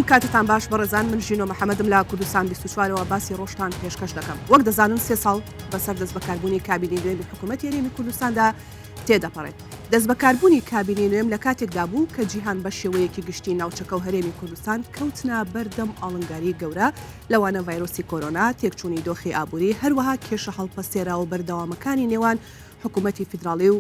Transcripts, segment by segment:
کاتتان باش بەڕێزان من ژینۆ محەممەدم لە کوردستان 24ەوە باسی ڕۆژتان پێشکەش دەکەم. وەک دەزانن 3 ساڵ بەسەر دەست بەکاربوونی کابینی نوێمی حکوومەت هەرێمی کوردستاندا تێدەپەڕێت. دەست بەکاربوونی کابینی نوێم لە کاتێکدا بوو کە جیهان بە شێوەیەکی گشتی ناوچەکە و هەرێمی کوردستان کەوتنە بەردەم ئاڵنگاری گەورە لەوانە ڤایرۆسی کۆرۆنا، تێکچوونی دۆخی ئابووری، هەروەها کێشە هەڵپەستێرا و بەردەوامەکانی نێوان حکوومەتی فیدراڵی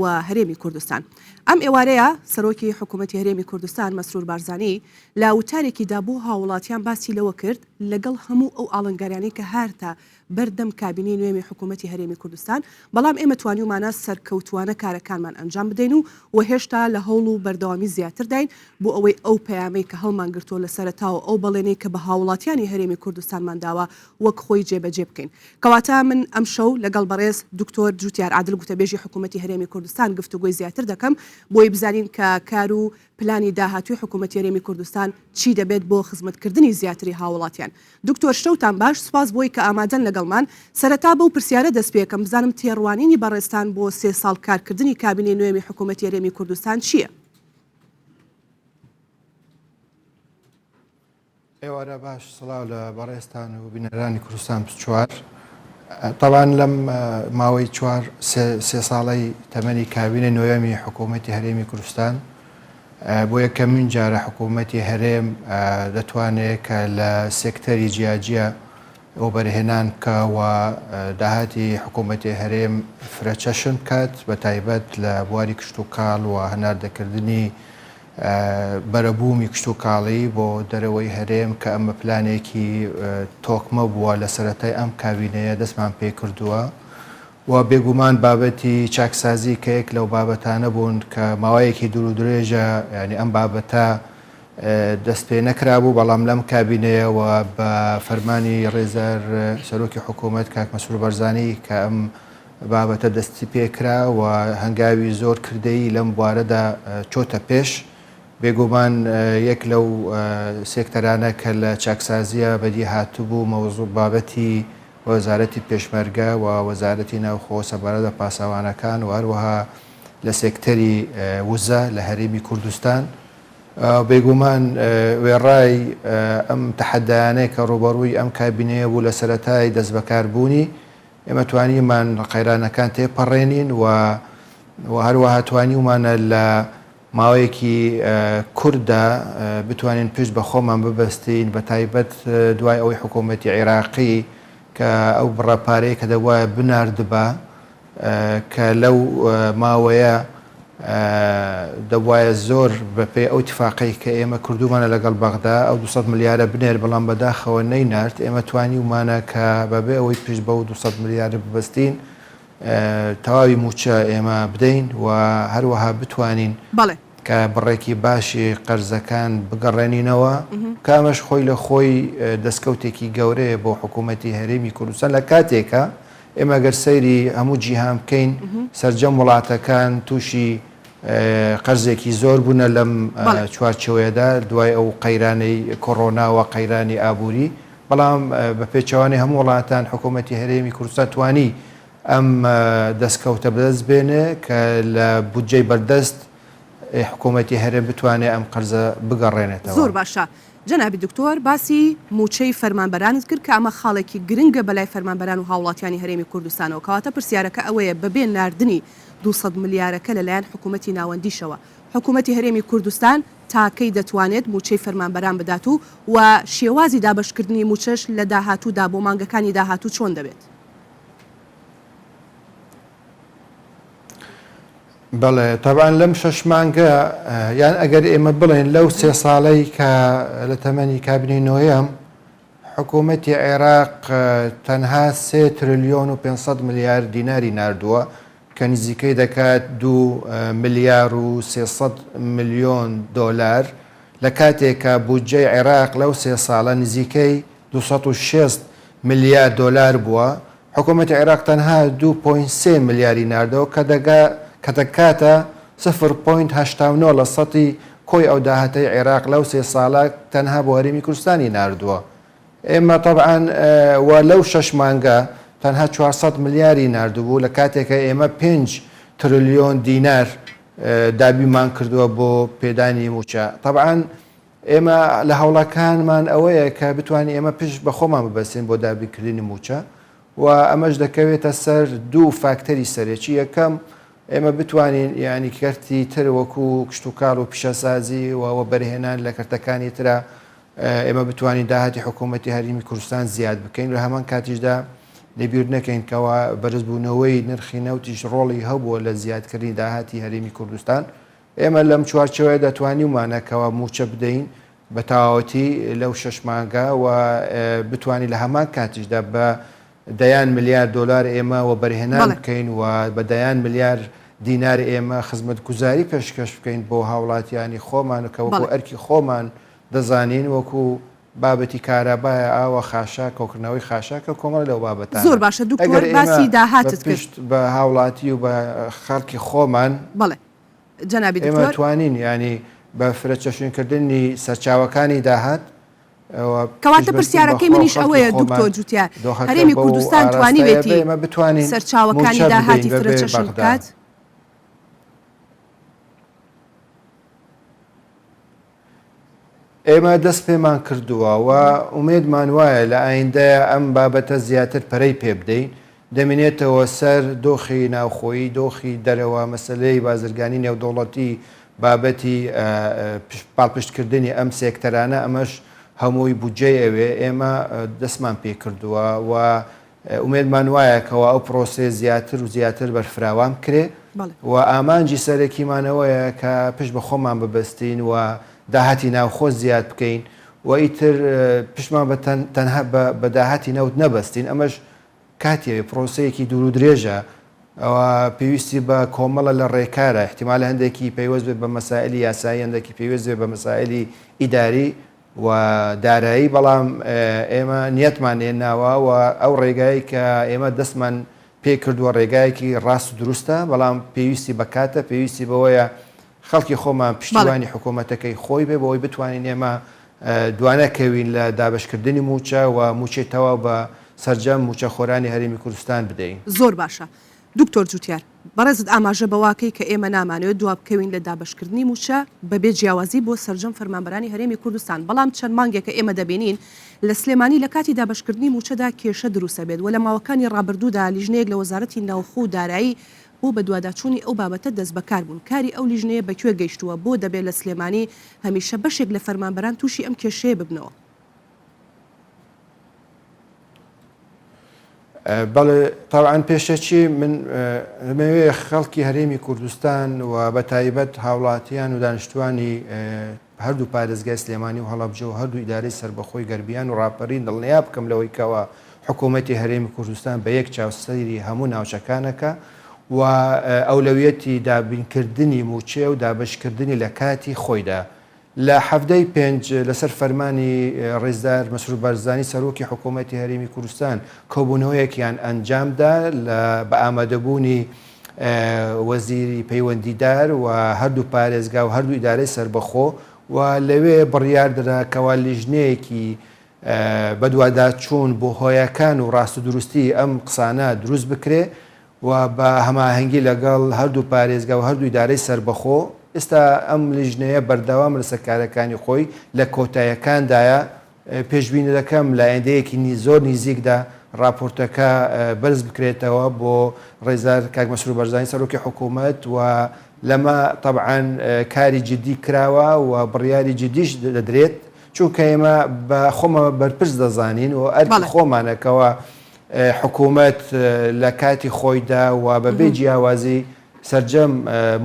و هەرێمی کوردستان. ئەم ئێوارەیە سەرۆکی حکوومەتی هەرێمی کوردستان مەسرور بارزانی لە وتارێکی دابوو هاوڵاتیان باسی لەوە کرد لەگەڵ هەموو ئەو ئاڵنگاریانی کە هەرتا بەردەم کابینی نوێمی حکوومەتی هەرێمی کوردستان، بەڵام ئێمە توانیومانە سەرکەوتوانە کارەکانمان ئەنجام بدەین و هێشتا لە هەوڵ و بەردەوامی زیاتر داین بۆ ئەوەی ئەو پەیامەی کە هەڵمان گرتووە لە سەرەتاوە ئەو بەڵێنەی کە بە هاوڵاتیانی هەرێمی کوردستانمان داوە وەک خۆی جێبەجێ بکەین. کەواتە من ئەم شەو لەگەڵ بەڕێز دکتۆر جوتیار عادل گوتەبێژی حکوومەتی هەرێمی کوردستان گفتوگۆی زیاتر دەکەم بۆی بزانین کە کار و پلانی داهاتوی حکوومەتی هەرێمی کوردستان چی دەبێت بۆ خزمەتکردنی زیاتری هاوڵاتیان. دکتۆر شەوتان باش، سپاس بۆی کە ئامادەن لەگەڵمان. سەرەتا بەو پرسیارە دەست پێکەم بزانم تێڕوانینی بەڕێستان بۆ 3 ساڵ کارکردنی کابینی نوێمی حکوومەتی هەرێمی کوردستان چییە؟ ئێوارە باش، سڵاو لە بەڕێستان و بینەرانی کوردستان 24. طبعا لەم ماوەی 3 ساڵەی تەمەنی کابینە نوێمی حکوومەتی هەرێمی کوردستان بۆ یەکەمین جارە حکوومەتی هەرێم دەتوانێت کە لە سێکتەری جیاجیە ئەو بەرهێنان بکەوە داهاتی حکوومەتی هەرێم فرەچەشن بکات، بە تایبەت لە بواری کشت و کاڵ و هەناردەکردنی بەرەبوومی کشت و کاڵی بۆ دەرەوەی هەرێم کە ئەمە پلانێکی تۆکمە بووە لە سەرەتای ئەم کابینەیە دەستمان پێ کردووە و بێگومان بابەتی چاکسازی کە یەک لەو بابەتانە بوون کە ماوەیەکی دوور و درێژە، ینی ئەم بابەتە دەست پێ نەکرابوو، بەڵام لەم کابینەیەوە بە فەرمانی ڕێزەر سەرۆکی حکوومەت کاک مەسرور بارزانی کە ئەم بابەتە دەستی پێکرا و هەنگاوی زۆر کردەیی لەم بوارەدا چۆتە پێش. بێگومان یەک لەو سێکتەرانە کە لە چاکسازیە بەدی هاتوبوو مەوزوع بابەتی وەزارەتی پێشمەرگە و وەزارەتی ناوخۆ سەبارەت بە پاسەوانەکان و هەروەها لە سێکتەری وزە لە هەرێمی کوردستان. بێگومان وێڕای ئەم تەحەدایانەیە کە ڕوبەڕووی ئەم کابینەیە بوو لە سەرەتای دەست بەکاربوونی ئێمە توانیمان قەیرانەکان تێپەڕێنین و هەروەها توانیمانە لە ماوەیەکی کووردا بتوانین پشت بە خۆمان ببەستین، بە تایبەت دوای ئەوەی حکوومەتی عێراقی کە ئەو بڕەپارەیە کە دەوایە بناردبە کە لەو ماوەیە دەوایە زۆر بەپێ ئەو اتفاقی کە ئێمە کردومانە لەگەڵ بەغدا ئەو 200 ملیارە بنێر، بەڵام بەداخەوە نەینارد. ئێمە توانیمانە کە بەبێ ئەوەی پشت بە 200 ملیارە ببەستین تەواوی موچە ئێمە بدەین و هەروەها بتوانین کە بڕێکی باشی قەرزەکان بگەڕێنینەوە، کامەش خۆی لە خۆی دەستکەوتێکی گەورەیە بۆ حکوومەتی هەرێمی کوردستان لە کاتێکە ئێمە گەر سەیری هەموو جیهان بکەین سەرجەم وڵاتەکان تووشی قەرزێکی زۆر بوونە لەم چوارچەوەیەدا دوای ئەو قەیرانەی کۆڕۆنا و قەیرانی ئابووری، بەڵام بە پێچەوانی هەموو وڵاتان حکوومەتی هەرێمی کوردستان توانی ئەم دەستکەوتە بەدەست بێنێ کە لە بودجەی بەردەست حکوومەتی هەرێم بتوانێت ئەم قەرزە بگەڕێنێتەوە. زۆر باشە. جەنابی دکتۆر باسی موچەی فەرمانبەرانت کرد کە ئەمە خاڵێکی گرنگە بەلای فەرمانبەران و هاوڵاتیانی هەرێمی کوردستانەوە، کەواتە پرسیارەکە ئەوەیە بەبێ ناردنی 200 ملیارەکە لەلایەن حکوومەتی ناوەندیشەوە حکوومەتی هەرێمی کوردستان تاکەی دەتوانێت موچەی فەرمانبەران بدات و شێوازی دابشکردنی موچەش لە داهاتوودا بۆ مانگەکانی داهاتوو چۆن دەبێت؟ بەڵێ تەبان لەم 6 مانگە یان ئەگەر ئێمە بڵێن لەو 3 ساڵەی کە لە تەمەنی کابینی نوێم حکوومەتی عێراق تەنها 3 تریلیۆن و 500 ملیار دیناری ناردووە کە نزیکەی دەکات 2 ملیار و 300 ملیۆن دۆلار، لە کاتێکە بودجەی عێراق لەو 3 ساڵە نزیکەی 260 ملیار دۆلار بووە، حکوومەتی عێراق تەنها 2.3 ملیاری ناردەوە کە دەکاتە 0.89 لە سەتی کۆی ئەو داهاتەی عێراق لەو 3 ساڵە تەنها بۆ هەرێمی کوردستانی ناردووە. ئێمە طبعا و لەو 6 مانگە تەنها 400 ملیاری ناردووبوو لە کاتێکە ئێمە 5 تریلیۆن دینار دابیمان کردووە بۆ پێدانی موچە. طبعا ئێمە لە هەوڵەکانمان ئەوەیە کە بتوانین ئێمە پشت بە خۆمان ببەستین بۆ دابینکردنی موچە و ئەمەش دەکەوێتە سەر دوو فاکتەری سەرێکی یەکەم ئێمە بتوانین یعنی کەرتی تر وەکو کشتتوکاڵ و پیشەسازی و بەرهێنان لە کەرتەکانی ترە ئێمە بتوانین داهاتی حکوومەتی هەرێمی کوردستان زیاد بکەین لە هەمان کاتیشدا لێبیر نەکەین کەەوە بەرزبوونەوەی نرخی نەوتیش ڕۆڵی هەبووە لە زیادکردنی داهاتی هەرێمی کوردستان ئێمە لەم چوارچەوەی دەتوانین ومانەکەەوە موچە بدەین بە تەواوەتی لەو 6 مانگە و بتوانین لە هەمان کاتیشدا بە دەیان ملیار دلار ئێمە و بەرهێنان بکەین و بە دەیان ملیار دینار ئێمە خزمەتگوزاری پێشکەش بکەین بۆ هاوڵاتیانی خۆمان کە وەکو ئەرکی خۆمان دەزانین وەکو بابەتی کارەبایە ئاوە خاشاک کۆکردنەوەی خاشاکە کۆمەڵ لەو بابەتان زۆر باشە دوکتۆر باسی داهاتت کرد بە هاوڵاتی و بە خەڵکی خۆمان بەڵێ جەنابی ئێمە توانین ینی بە فرەچەشنکردنی سەرچاوەکانی داهات کەواتە پرسیارەکەی منیش ئەوەیە دوکتۆر جوتیار هەرێمی کوردستان توانیوێتی سەرچاوەکانی داهاتی فرەچەشن بکات؟ ئێمە دەست پێمان کردووە و ئومێدمان وایە لە ئایندەیە ئەم بابەتە زیاتر پەرەی پێ بدەین دەمێنێتەوە سەر دۆخی ناوخۆیی دۆخی دەرەوە مەسلەی بازرگانی نێودوڵەتی بابەتی پاڵپشتکردنی ئەم سێکتەرانە ئەمەش هەمووی بودجێ ئەوێ ئێمە دەستمان پێ کردووە و ئومێدمان وایە کەەوە ئەو پرۆسێ زیاتر و زیاتر بەرفراوان کرێ و ئامانجی سەرەکیمانەوەیە کە پشت بە خۆمان ببەستین و داهاتی ناوخۆ زیاد بکەین و ئیتر پشتمان تەنها بە داهاتی نەوت نەبەستین ئەمەش کاتێ پرۆسەیەکی دوور و درێژە ئەوە پێویستی بە کۆمەڵە لە ڕێکارە احتیمال هەندێکی پەیوەست بێت بە مەسائلی یاسایی هەندێکی پێویست بێت بە مەسائلی ئیداری و دارایی بەڵام ئێمە نیەتمان هێناوە و ئەو ڕێگایی کە ئێمە دەستمان پێ کردووە ڕێگایەکی ڕاست و دروستە بەڵام پێویستی بەکاتە پێویستی بەوەیە خەڵکی خۆمان پشتیوانی حکوومەتەکەی خۆی بێ بۆی بتوانین ئێمە دوانەکەوین لە دابشکردنی موچە و موچێتەوە بە سەرجەم موچە خۆرانی هەرێمی کوردستان بدەین. زۆر باشە. دکتۆر جوتیار بەڕێزت ئاماژە بەواکەی کە ئێمە نامانەوێت دواب بکەوین لە دابشکردنی موچە بەبێ جیاوازی بۆ سەرجەم فەرمانبەرانی هەرێمی کوردستان بەڵام چەند مانگێکە ئێمە دەبینین لە سلێمانی لە کاتی دابشکردنی موچەدا کێشە دروستە بێت و لە ماوەکانی ڕابردوودا لیژنەیەک لە وەزارەتی ناوخۆ و دارایی بۆ بە دوواداچوونی ئەو بابەتە دەست بەکار بوون کاری ئەو لیژنەیە بەکوێ گەیشتووە بۆ دەبێت لە سلێمانی هەمیشە بەشێک لە فەرمانبەران تووشی ئەم کێشەیە ببنەوە. بەڵێ تاوان پێشەچی من لەمەوێ خەڵکی هەرێمی کوردستان و بە تایبەت هاوڵاتیان و دانیشتوانی هەردوو پارێزگای سلێمانی و هەڵەبجە و هەردوو ئیدارەی سربەخۆی گەربیان و ڕاپەڕین دڵنیا بکەم لەوەی کەوە حکوومەتی هەرێمی کوردستان بە یەک چاوسەری هەموو ناوچەکانەکە و ئەولەویەتی دابینکردنی موچێ و دابشکردنی لە کاتی خۆیدا لە هەفتەی پێنج لەسەر فەرمانی ڕێزدار مەسرور بارزانی سەرۆکی حکوومەتی هەرێمی کوردستان کۆبوونەوەیەکیان ئەنجامدا بە ئامادەبوونی وەزیری پەیوەندیدار و هەردوو پارێزگا و هەردوو ئیدارەی سربەخۆ و لەوێ بڕیاردرا کەوا لیژنەیەکی بەدواداچوون بۆ هۆیەکان و ڕاست و دروستی ئەم قسانە دروست بکرێ و بە هەماهەنگی لەگەڵ هەردوو پارێزگا و هەردوو ئیدارەی سربەخۆ ئێستا ئەم لیژنەیە بەردەوام لە سەرکارەکانی خۆی لە کۆتاییەکاندایە پێشبینی دەکەم لە ئایندەیەکی زۆر نزیکدا راپۆرتەکە بەرز بکرێتەوە بۆ ڕێزار کاک مەسرور بارزانی سەرۆکی حکوومەت و لەمە طبعاً کاری جدی کراوە و بڕیاری جدیش دەدرێت چونکە ئێمە بە خۆمە بەرپرس دەزانین و ئەرکی خۆمانەکەوە حکوومەت لە کاتی خۆیدا و بەبێ جیاوازی سەرجەم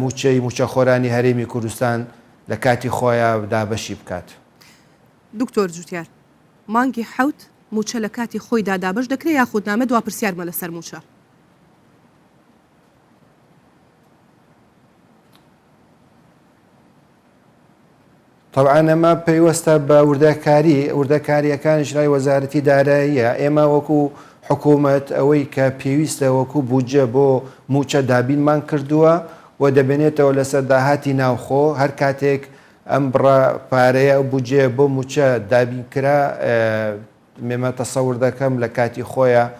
موچە خۆرانی هەرێمی کوردستان لە کاتی خۆیان دابەشی بکات. دکتۆر جوتیار مانگی حەوت موچە لە کاتی خۆیدا دابش دەکرێت یاخود نامە دوا پرسیارمە لەسەر موچە؟ طبعا ئەمە پەیوەستە بە وردەکاریەکانی ژنای وەزارەتی داراییە ئێمە وەکو حکوومەت ئەوەی کە پێویستە وەکو بودجە بۆ موچە دابینمان کردووە و دەبێنێتەوە لەسەر داهاتی ناوخۆ هەر کاتێک ئەم بڕە پارەیە بودجێ بۆ موچە دابینکرا مێمە تەسەور دەکەم لە کاتی خۆیان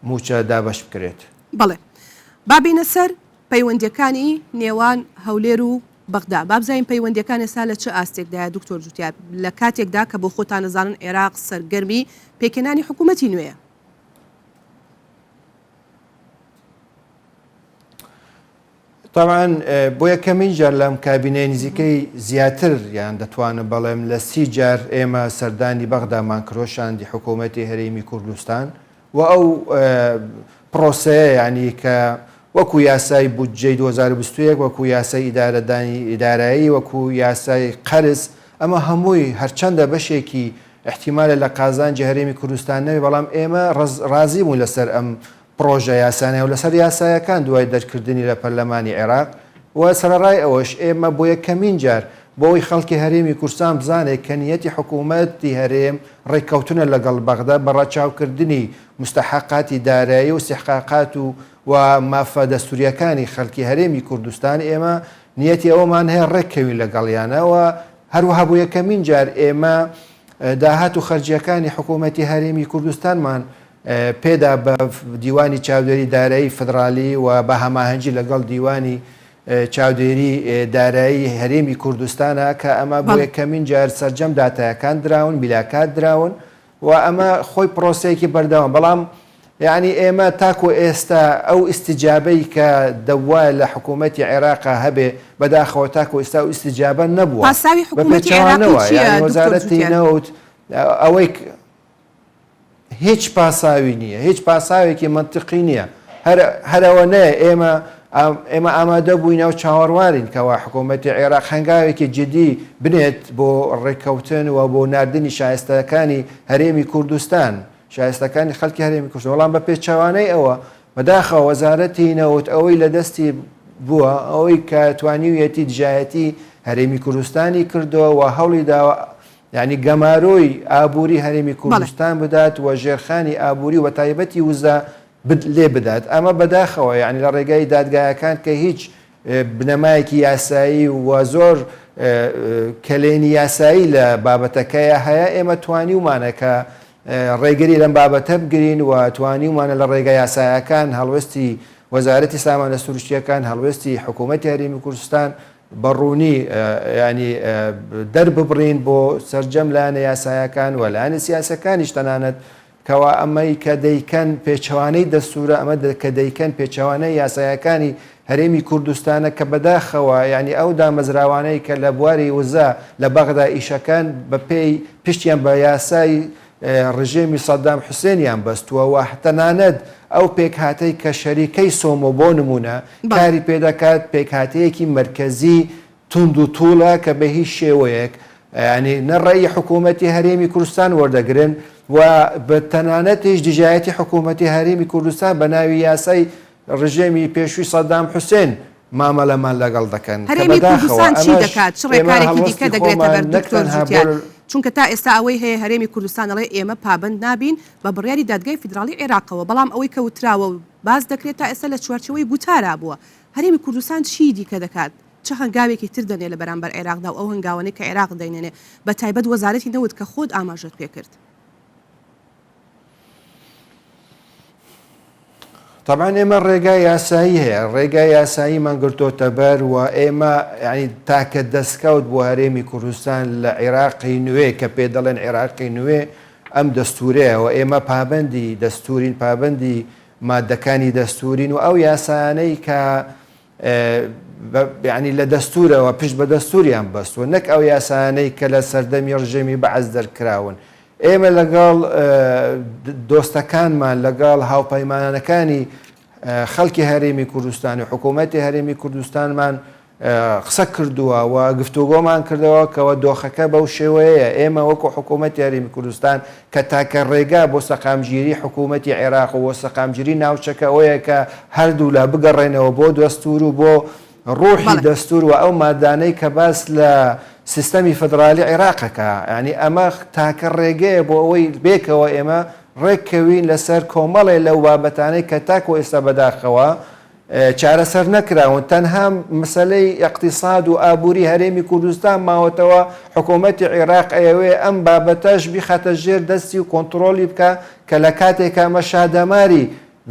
موچە دابەش بکرێت. بەڵێ بابینە سەر پەیوەندیەکانی نێوان هەولێر و بەغدا بابزین پەیوەندیەکان ئێستا لە چه ئاستێکدایە دکتۆر جوتیار لە کاتێکدا کە بۆ خۆتان نەزانن عێراق سەرگەرمی پێکێنانی حکوومەتی نوێیە. طبعاً بۆ یەکەمین جار لەم کابینەی نزیکەی زیاتر یان دەتوانم بەڵێم لە 30 جار ئێمە سەردانی بەغدامان کرۆشاندی حکوومەتی هەرێمی کوردستان و ئەو پرۆسەیە یعنی کە وەکو یاسای بودجەی 2021 وەکو یاسای ئیدارایی وەکو یاسای قەرز ئەمە هەمووی هەرچەندە بەشێکی احتیمالە لە قازانجی هەرێمی کوردستان نەوێ بەڵام ئێمە ڕازی بوون لەسەر ئەم پرۆژە یاسانەیە و لەسەر یاسایەکان دوای دەرکردنی لە پەرلەمانی عێراق و سەرڕای ئەوەش ئێمە بۆ یەکەمین جار بۆەوەی خەڵکی هەرێمی کوردستان بزانێت کە نیەتی حکوومەتی هەرێم ڕێککەوتنە لەگەڵ بەغدا بە ڕاچاوکردنی مستحقاتی دارایی و استحقاقات و مافە دەستوریەکانی خەڵکی هەرێمی کوردستان ئێمە نیەتی ئەومان هەیە ڕێککەوی لەگەڵیانەوە هەروەها بۆ یەکەمین جار ئێمە داهات و خەرجیەکانی حکوومەتی هەرێمی کوردستانمان پێدا بە دیوانی چاودێری دارایی فدرالی و بە هەماهەنگی لەگەڵ دیوانی چاودێری دارایی هەرێمی کوردستانە کە ئەمە بۆ یەکەمین جار سەرجەم داتایەکان دراون بیلاکات دراون و ئەمە خۆی پرۆسەیەکی بەردەوام بەڵام یعنی ئێمە تاکو ئێستا ئەو ئیستیجابەی کە دەوایە لە حکوومەتی عێراقا هەبێ بەداخەوە تاکو ئێستا و ئیستیجابە نەبووە بە پێچەوانەوە یعنی وەزارەتی نەوت ئەوەی هیچ پاساوی نییە هیچ پاساوێکی منطقی نییە هەرەوە نەیە ئێمە ئامادە بووینە و چاوەڕوارین کەوا حکوومەتی عێراق هەنگاوێکی جدی بنێت بۆ ڕێککەوتن و بۆ نردنی شایستەکانی هەرێمی کوردستان شایستەکانی خەڵکی هەرێمی کوردستان وەڵام بە پێچەوانەی ئەوە بەداخەوە وەزارەتی نەوت ئەوەی لە دەستی بووە ئەوەی کە توانیویەتی دژایەتی هەرێمی کوردستانی کردەوە و هەوڵی داوە یعنی گەمارۆی ئابووری هەرێمی کوردستان بدات و ژێرخانی ئابووری و تایبەتی وزە لێ بدات ئەمە بەداخەوە یعنی لە ڕێگای دادگایەکان کە هیچ بنەمایەکی یاسایی و زۆر کلێنی یاسایی لە بابەتەکەیە هەیە ئێمە توانیومانە کە ڕێگەری لەم بابەتە بگرین و توانیومانە لە ڕێگە یاسایەکان هەڵوێستی وەزارەتی سامانە سروشتیەکان هەڵوێستی حکوومەتی هەرێمی کوردستان بەڕوونی ینی دەرببڕین بۆ سەرجەم لایەنە یاسایەکان و لایەنە سیاسەکانیش تەنانەت کەوا ئەمەی کە دەیکەن پێچەوانەی دەستورە ئەمە کە دەیکەن پێچەوانەی یاسایەکانی هەرێمی کوردستانە کە بەداخەوە ینی ئەو دامەزراوانەی کە لە بواری وزە لە بەغدا ئیشەکان بە پێی پشتیان بە یاسای ڕژێمی سەدام حوسێنیان بەستووە و تەنانەت ئەو پێکهاتەی کە شەریکەی سۆمۆ بۆ نمونە کاری پێدەکات پێکهاتەیەکی مرکزی تند و تووڵە کە بە هیچ شێوەیەک ینی نەڕێی حکوومەتی هەرێمی کوردستان وەردەگرن و بە تەنانەتیش دژایەتی حکوومەتی هەرێمی کوردستان بە ناوی یاسای ڕژێمی پێشووی سەدام حوسێن مامەلەمان لەگەڵ دەکەن هەرێمی کوردستان چی دەکات چ ڕێکارێکی دیکە دەگرێتە بەر دکتۆر جوتیار چونکە تا ئێستا ئەوەی هەیە هەرێمی کوردستان ئەڵێ ئێمە پابند نابین بە بڕیاری دادگای فیدراڵی عێراقەوە بەڵام ئەوەی کە وتراوە و باز دەکرێت تا ئێستا لە چوارچەوەی گوتارا بووە هەرێمی کوردستان چی دیکە دەکات چه هەنگاوێکی تر دەنێ لە بەرامبەر عێراقدا و ئەو هەنگاوانەی کە عێراق دەینێنێ بە تایبەت وەزارەتی نەوت کە خۆت ئاماژەت پێکرد طبعا ئێمە ڕێگای یاسایی هەیە ڕێگای یاساییمان گرتۆتە بەر و ئێمە ینی تاکە دەستکەوت بۆ هەرێمی کوردستان لە عێراقی نوێ کە پێ دەڵێن عێراقی نوێ ئەم دەستورەیە و ئێمە پابندی دەستورین پابندی مادەکانی دەستورین و ئەو یاسانەی کە ینی لە دەستورەوە پشت بە دەستوریان بەستوە نەک ئەو یاسانەی کە لە سەردەمی ڕژێمی بەعەز دەرکراون ئێمە لەگەڵ دۆستەکانمان لەگەڵ هاوپەیمانەکانی خەڵکی هەرێمی کوردستان و حکوومەتی هەرێمی کوردستانمان قسە کردووە و گفتوگۆمان کردەوە کەەوە دۆخەکە بەو شێوەیە ئێمە وەکو حکوومەتی هەرێمی کوردستان کە تاکە ڕێگا بۆ سەقامگیری حکوومەتی عێراق و سەقامگیری ناوچەکە ئەوەیە کە هەردوو لا بگەڕێنەوە بۆ دەستور و بۆ ڕوحی دەستور و ئەو مادانەی کە باس لە سیستەمی فدرالی عێراقەکە ینی ئەمە تاکە ڕێگەیە بۆ ئەوەی بێکەوە ئێمە ڕێککەوین لەسەر کۆمەڵێ لەو بابەتانەی کە تاکو ئێستا بەداخەوە چارەسەر نەکراون تەنها مەسەلەی اقتصاد و ئابووری هەرێمی کوردستان ماوەتەوە حکوومەتی عێراق ئەوێ ئەم بابەتەش بیخاتە ژێر دەستی و کۆنتترۆلی بکە کە لە کاتێک ئەمە شادەماری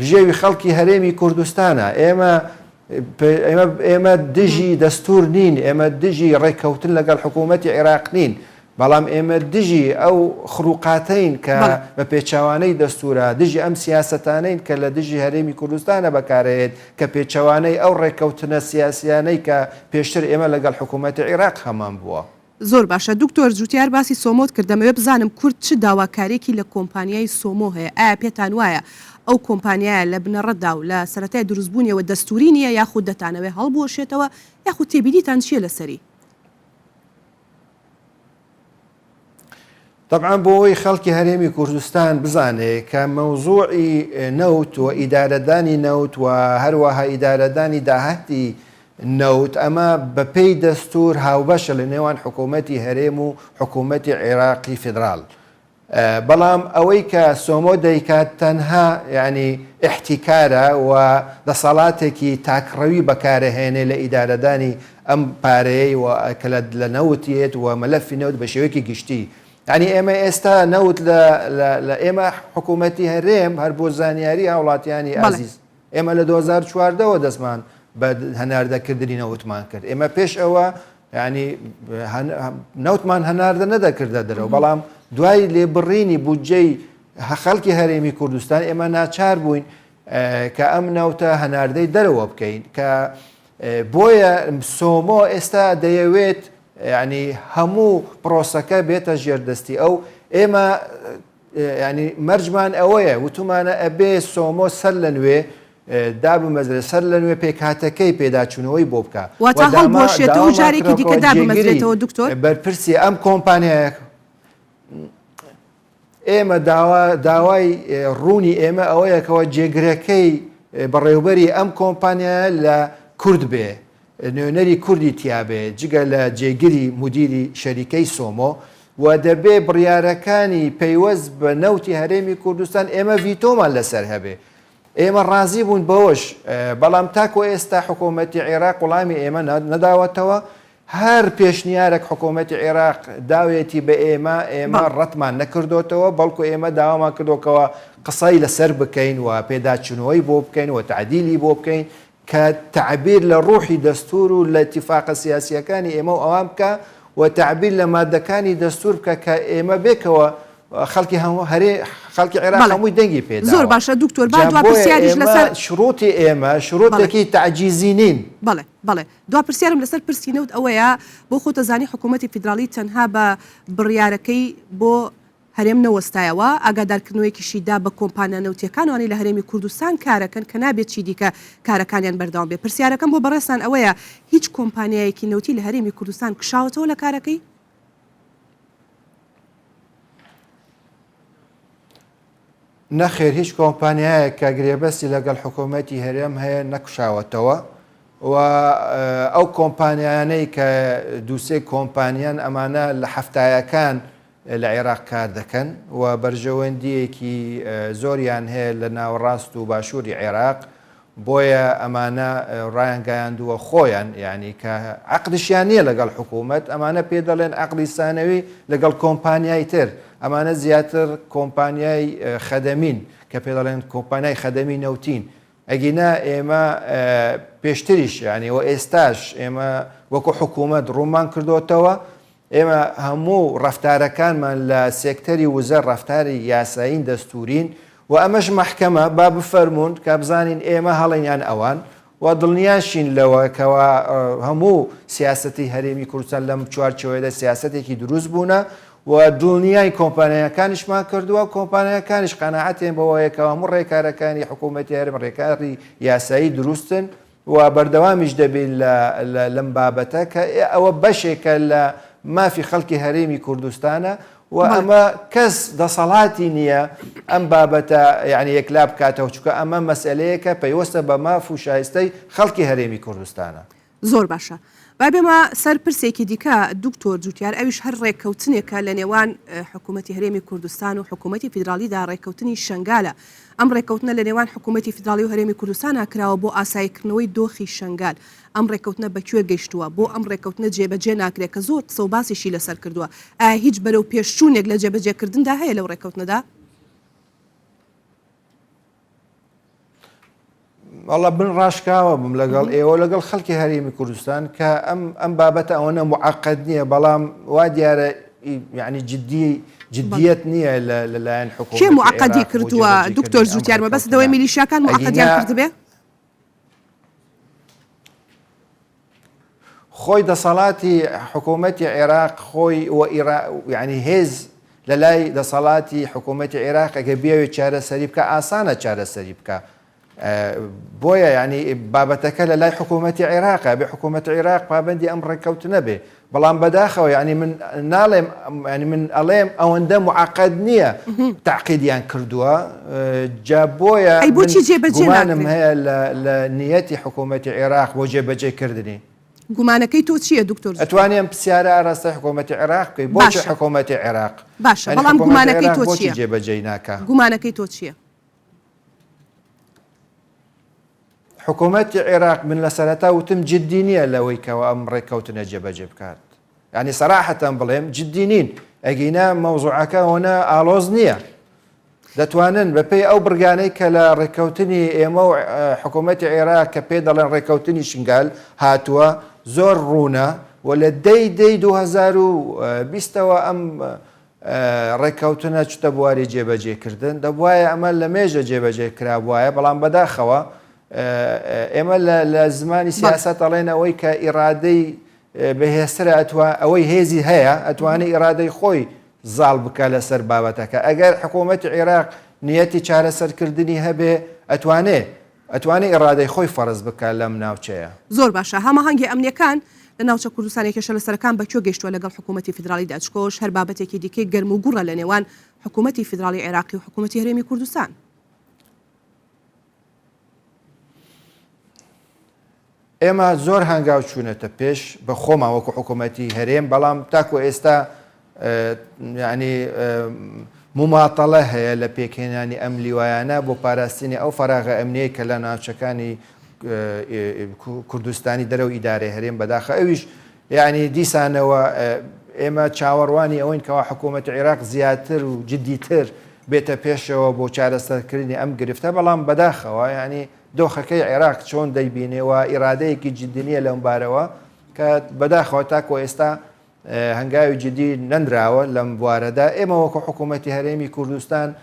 ژێوی خەڵکی هەرێمی کوردستانە ئێمە ئێمە دژی دەستور نین، ئێمە دژی ڕێککەوتن لەگەڵ حکوومەتی عێراق نین، بەڵام ئێمە دژی ئەو خروقاتین کە بە پێچەوانەی دەستورە، دژی ئەم سیاسەتانەین کە لە دژی هەرێمی کوردستانە بەکارەیەت کە پێچەوانەی ئەو ڕێککەوتنە سیاسیانەی کە پێشتر ئێمە لەگەڵ حکوومەتی عێراق هەمان بووە. زۆر باشە دکتۆر جوتیار باسی سۆمۆت کردەمەوێ بزانم کورد چ داواکارێکی لە کۆمپانیای سۆمۆ هەیە، ئایا پێتان وایە ئەو کۆمپانیایە لە بنەڕەتدا و لە سەرەتای دروستبوونیەوە دەستوری نییە یاخود دەتانەوێ هەڵبوەشێتەوە یاخود تێبینیتان چییە لەسەری؟ طبعا بۆی خەڵکی هەرێمی کوردستان بزانێ کە مەوزوعی نەوت و ئیدارەدانی نەوت و هەروەها ئیدارەدانی داهاتی نەوت ئەمە بەپێی دەستور هاوبەشە لە نێوان حکوومەتی هەرێم و حکوومەتی عێراقی فیدراڵ. بەڵام ئەوەی کە سۆمۆ دەیکات تەنها ینی احتیکارە و دەسەڵاتێکی تاکڕەوی بەکارەهێنێ لە ئیدارەدانی ئەم پارەیە و کە لە نەوتێت و مەلەفی نەوت بە شێوەیەکی گشتی. ینی ئێمە ئێستا نەوت لە ئێمە حکوومەتی هەرێم هەر بۆ زانیاری هاوڵاتیانی ئازیز ئێمە لە 2014ەوە دەستمان بە هەناردەکردنی نەوتمان کرد. ئێمە پێش ئەوە ینی نەوتمان هەناردە نەدەکردە دەرەوە، بەڵام دوای لێبڕینی بودجەی خەڵکی هەرێمی کوردستان ئێمە ناچار بووین کە ئەم نەوتە هەناردەی دەرەوە بکەین کە بۆیە سۆمۆ ئێستا دەیەوێت ینی هەموو پرۆسەکە بێتە ژێردەستی ئەو ئێمە ینی مەرجمان ئەوەیە وتمانە ئەبێ سۆمۆ سەر لە نوێ دابمەزرێت سەر لە نوێ پێکهاتەکەی پێداچوونەوەی بۆ بکە واتە هەڵبوەشێتەوە جارێکی دیکە دابمەزرێتەوە دکتۆر بەرپرسی ئەم کۆمپانیایە ئێمە داوای ڕوونی ئێمە ئەوەیەکەوە جێگرەکەی بەڕێوبەری ئەم کۆمپانیایە لە کورد بێ، نوێنەری کوردی تیابێ جگە لە جێگیری مدیری شەریکەی سۆمۆ و دەبێ بڕیارەکانی پەیوەست بە نەوتی هەرێمی کوردستان ئێمە ڤیتۆمان لەسەر هەبێ. ئێمە ڕازی بوون بەوەش، بەڵام تاکو ئێستا حکوومەتی عێراق وڵامی ئێمە نەداوەتەوە. هەر پێشنیارێک حکوومەتی عێراق داوێتی بە ئێمە ڕەتمان نەکردوتەوە، بەڵکو ئێمە داوامان کردوکەوە قسەی لەسەر بکەین و پێداچنەوەی بۆ بکەین و تعدیلی بۆ بکەین کە تعبیر لە ڕوحی دەستور و لە اتفاقە سیاسیەکانی ئێمە و ئەوام بکە و تعبیر لە مادەکانی دەستور بکە کە ئێمە بێکەوە خەڵکی خەڵکی عێراق هەمووی دەنگی پێدا. زۆر باشە دکتۆر با دوا پرسیاریش لەسەر شروعی ئێمە شروعێکی تعجیزی نین. بەڵێ دوا پرسیارم لەسەر پرسیینەوت ئەوەیە بۆ خۆتەزانی حکوومەتی فیدراڵی تەنها بە بڕیارەکەی بۆ هەرێم نەوەستایەوە ئاگادارکردنەوەیکیشیدا بە کۆمپانیا نەوتیەکانوانی لە هەرێمی کوردستان کارەکەن کە نابێت چی دیکە کارەکانیان بەردەوام بێ. پرسیارەکەم بۆ بەڕێستان ئەوەیە هیچ کۆمپانیایەکی نەوتی لە هەرێمی کوردستان کشاوەتەوە لە کارەکەی؟ نەخێر هیچ کۆمپانیایە کە گرێبەستی لەگەڵ حکوومەتی هەرێم هەیە نەکشاوەتەوە و ئەو کۆمپانیانەی کە دووسێ کۆمپانیان ئەمانە لە هەفتایەکان لە عێراق کار دەکەن و بەرژەوەندیەکی زۆریان هەیە لە ناوەڕاست و باشووری عێراق، بۆیە ئەمانە ڕایانگەیاندووە خۆیان ینی کە عەقدیشیان نییە لەگەڵ حکوومەت، ئەمانە پێ دەڵێن عەقدی سانەوی لەگەڵ کۆمپانیای تر، ئەمانە زیاتر کۆمپانیای خەدەمین کە پێ دەڵێن کۆمپانیای خەدەمی نەوتین. ئەگینا ئێمە پێشتریش ینی و ئێستاش ئێمە وەکو حکوومەت ڕوومان کردوتەوە، ئێمە هەموو ڕەفتارەکانمان لە سێکتەری وزەر ڕەفتاری یاسایین دەستورین و ئەمەش مەحکەمە با بفەرمونون کە بزانین ئێمە هەڵێنیان ئەوان و دڵنیاشین لەوە کەوا هەموو سیاسەتی هەرێمی کوردستان لەم چوارچەوەیەدا سیاسەتێکی دروست بوونە و دڵنیای کۆمپانیەکانیشمان کردووە، کۆمپانیەکانیش قەناعەتیان بەوەیەکەوە هەموو ڕێکارەکانی حکوومەتی هەرێم ڕێکاری یاسایی دروستن و بەردەوامیش دەبێت لەم بابەتە کە ئەوە بەشێکە لە مافی خەڵکی هەرێمی کوردستانە و ئەمە کەس دەسەڵاتی نییە ئەم بابەتە یعنی یەکلا بکاتەوە چکە ئەمە مەسئلەیەکە پەیوەستە بە ماف و شایستەی خەڵکی هەرێمی کوردستانە. زۆر باشە. با بێمە سەر پرسێکی دیکە دکتۆر جوتیار ئەویش هەر ڕێککەوتنێکە لە نێوان حکوومەتی هەرێمی کوردستان و حکوومەتی فیدراڵیدا ڕێککەوتنی شنگالە. ئەم ڕێککەوتنە لە نێوان حکوومەتی فیدراڵی و هەرێمی کوردستان کراوە بۆ ئاسایکردنەوەی دۆخی شنگال. ئەم ڕێککەوتنە بەکوێ گەیشتووە بۆ ئەم ڕێککەوتنە جێبەجێ ناکرێت کە زۆر قسە و باسیشی لەسەر کردووە. ئایا هیچ بەرەو پێشچوونێک لە جێبەجێکردندا هەیە لەو ڕێککەوتنەدا؟ وڵە بن ڕاشکاوە بم لەگەڵ ئێوە لەگەڵ خەڵکی هەرێمی کوردستان کە ئەم بابەتە ئەوەنە معقد نییە بەڵام وا دیارە یعنی جدیەت نییە لەلایەن حکومەت کێ معقدی کردووە دکتۆر جوتیارمە بەس دەوای میلیشیاکان معقدیان کردبێ خۆی دەسەڵاتی حکوومەتی عێراق خۆی یعنی هێز لە لای دەسەڵاتی حکوومەتی عێراق ئەگە بێوێت چارەسەری بکە ئاسانە چارەسەری بکە بۆیە ینی بابەتەکە لە لای حکوومەتی عێراقە بێ حکوومەت عێراق پابندی ئەم ڕێککەوتنە بێ بەڵام بەداخەوە ینی من ناڵێم ینی من ئەڵێم ئەوەندە معقد نییە تعقیدیان کردووە جا بۆیە گومانم هەیە لە نیەتی حکوومەتی عێراق بۆ جێبەجێکردنی گومانەکەی تۆ چییە دکتۆر ئەتوانیم پرسیارە ئاراستە حکوومەتی عێراق بکەی بۆچی حکوومەتی عێراق باشە بەڵام گومانەکەی تۆ چییە جێبەجێ ناکە گومانەکەی تۆ چییە حکوومەتی عێراق من لە سەرەتا وتم جددی نییە لەوەی کەەوە ئەم ڕێککەوتنە جێبەجێ بکات ینی سەراحەتەن بڵێم جددی نین ئەگەینا مەوزوعەکە هۆنە ئالۆز نییە دەتوانن بەپێی ئەو برگانەی کە لە ڕێککەوتنی ئێمە و حکوومەتی عێراق کە پێ دەڵێن ڕێککەوتنی شنگال هاتووە زۆر ڕوونە و لە دەی 2020ەوە ئەم ڕێککەوتنە چتە بواری جێبەجێکردن دەبواە ئەمە لە مێژە جێبەجێ کرا بواە بەڵام بەداخەوە ئێمە لە زمانی سیاست ئەڵێن ئەوەی کە ئیرادەی بەهێسترە ئەوەی هێزی هەیە ئەتوانێت ئیرادەی خۆی زاڵ بکە لەسەر بابەتەکە ئەگەر حکوومەتی عێراق نیەتی چارەسەرکردنی هەبێ ئەتوانێت ئیرادەی خۆی فەرز بکە لەم ناوچەیە زۆر باشە هەماهەنگی ئەمنیەکان لە ناوچە کوردستانی کێشە لەسەرەکان بەکوێ گەیشتووە لەگەڵ حکوومەتی فیدراڵی داچکۆش هەر بابەتێکی دیکەی گەرم و گوڕە لە نێوان حکوومەتی فیدراڵی عێراقی و حکوومەتی هەرێمی کوردستان ئێمە زۆر هەنگاو چوونەتە پێش بە خۆمان وەکو حکوومەتی هەرێم بەڵام تاکو ئێستا ینی مماتەڵە هەیە لە پێکهێنانی ئەم لیوایانە بۆ پاراستنی ئەو فەراغە ئەمنیەی کە لە ناوچەکانی کوردستانی دەرەوە ئیدارەی هەرێم بەداخە ئەویش یعنی دیسانەوە ئێمە چاوەڕوانی ئەوەین کەوا حکوومەتی عێراق زیاتر و جددیتر بێتە پێشەوە بۆ چارەسەرکردنی ئەم گرفتە بەڵام بەداخەوە ینی دۆخەکەی عێراق چۆن دەیبینێەوە ئیرادەیەکی جددینیە لەم بارەوە کە بەداخەوە تاکۆ ئێستا هەنگاوی جدی نەندراوە لەم بوارەدا ئێمە وەکو حکوومەتی هەرێمی کوردستان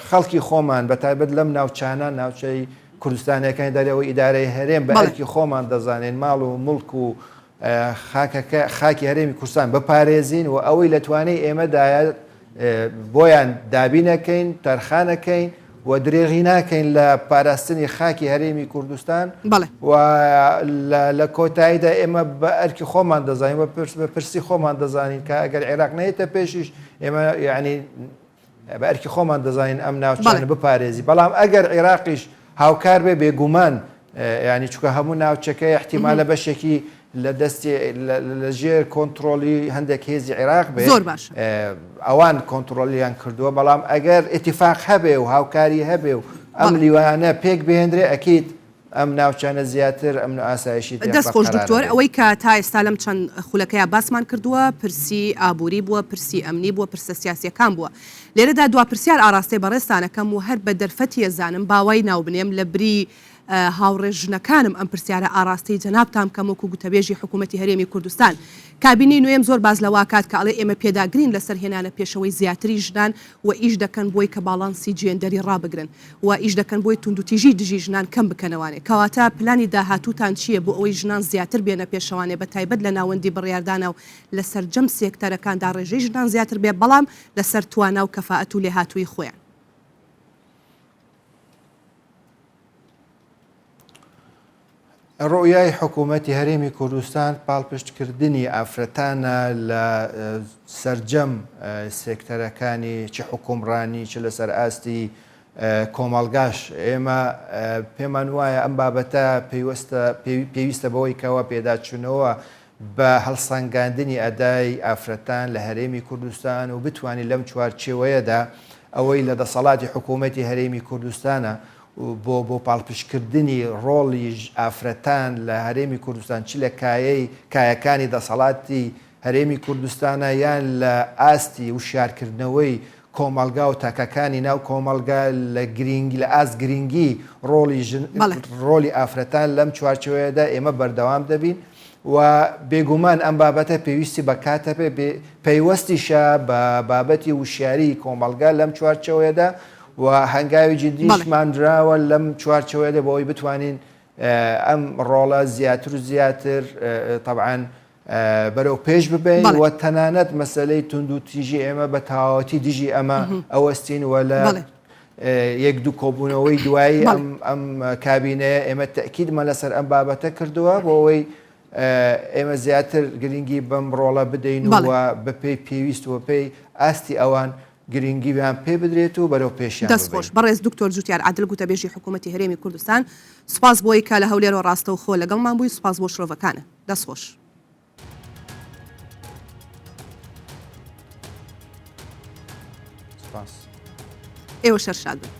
خەڵکی خۆمان بەتایبەت لەم ناوچانە ناوچەی کوردستانەکانی دەرەوە ئیدارەی هەرێم بە ئەرکی خۆمان دەزانێن ماڵ و مڵک و خاکی هەرێمی کوردستان بپارێزین و ئەوەی لە توانەی ئێمەدایە بۆیان دابینەکەین تەرخانەکەین و درێغی ناکەین لە پاراستنی خاکی هەرێمی کوردستان و لە کۆتاییدا ئێمە بە ئەرکی خۆمان دەزانین بە پرسی خۆمان دەزانین کە ئەگەر عێراق نێتە پێشیش ئێمە یعنی بە ئەرکی خۆمان دەزانین ئەم ناوچانە بپارێزی بەڵام ئەگەر عێراقیش هاوکار بێ بێگومان ینی چکە هەموو ناوچەکەی احتیمالە بەشێکی لە دەستی لە ژێر کۆنتترۆلی هەندێک هێزی عێراق بێ ئەوان کۆنتترۆلیان کردووە بەڵام ئەگەر ئتیفاق هەبێ و هاوکاری هەبێ و ئەم لیوانە پێک بهێنرێ ئەکیت ئەم ناوچانە زیاتر ئەم ئاسایشی دەست خۆش دکتۆر ئەوەی کە تا ئێستا لەم چەند خولەکەیە باسمان کردووە پرسی ئابووری بووە پرسی ئەمنی بووە پرسە سیاسیەکان بووە لێرەدا دوا پرسیار ئاراستەی بەڕێستانەکەم و هەر بە دەرفەتی زانم باوای ناوبنێم لە بری هاوڕێژنەکانم ئەم پرسیارە ئاراستی جەنابتان کەم وەکو گوتەبێژی حکوومەتی هەرێمی کوردستان کابینەی نوێم زۆر باز لەوا کات کە ئەڵێ ئێمە پێداگرین لەسەر هێنانە پێشەوەی زیاتری ژنان و ئیش دەکەن بۆی کە باڵانسی جێندەری ڕابگرن و ئیش دەکەن بۆی توندوتیژی دژی ژنان کەم بکەنەوانێ کەواتە پلانی داهاتوتان چییە بۆ ئەوەی ژنان زیاتر بێنە پێشەوانێ بە تایبەت لە ناوەندی بڕیاردانە و لەسەر جەم سێکتەرەکاندا ڕێژەی ژنان زیاتر بێ بەڵام لەسەر توانە و کەفاەت و لێهاتووی خۆیان ڕۆیای حکوومەتی هەرێمی کوردستان پاڵپشتکردنی ئافرەتانە لە سەرجەم سێکتەرەکانی چ حکومڕانی چ لەسەر ئاستی کۆمەڵگاش ئێمە پێمان وایە ئەم بابەتە پێویستە بەوەی کەوە پێداچوونەوە بە هەڵسەنگاندنی ئەدای ئافرەتان لە هەرێمی کوردستان و بتوانین لەم چوارچێوەیەدا ئەوەی لە دەسەڵاتی حکوومەتی هەرێمی کوردستانە بۆ پاڵپشتکردنی ڕۆڵی ئافرەتان لە هەرێمی کوردستان چ لە کایەکانی دەسەڵاتی هەرێمی کوردستانە یان لە ئاستی و شارکردنەوەی کۆمەلگا و تاکەکانی ناو کۆمەلگا لە گرنگی لە ئاست گرنگی ڕۆلی ئافرەتان لەم چوارچەوەیەدا ئێمە بەردەوام دەبین و بێگومان ئەم بابەتە پێویستی بە کاتە پەیوەستیشە بە بابەتی وشیاری کۆمەلگا لەم چوارچەوەیەدا و هەنگاوی جدیشمانراوە لەم چوارچەوەیەدا بەوەی بتوانین ئەم ڕۆڵە زیاتر و زیاتر طبعاً بەرەو پێش ببین و تەنانەت مەسلەی تونند و تیژی ئێمە بە تاواتی دژی ئەمە ئەوەستین وە لە یەک دوو کۆبوونەوەی دوایی ئەم کابینەیە ئێمە تەکیدمە لەسەر ئەم بابەتە کردووە بۆ ئەوەی ئێمە زیاتر گرنگی بەم ڕۆڵە بدەین و بەپێی پێویست و پێی ئاستی ئەوان گرنگییان پێ بدرێت و بەرەو پێشیان دەستخۆش بەڕێز دکتۆر جوتیار عادل گوتەبێژی حکوومەتی هەرێمی کوردستان سوپاس بۆی کە لە هەولێرەوە ڕاستە و خۆ لەگەڵمان بووی سوپاس بۆ شرۆڤەکانە دەستخۆش. ئێوە شەرشاد بن.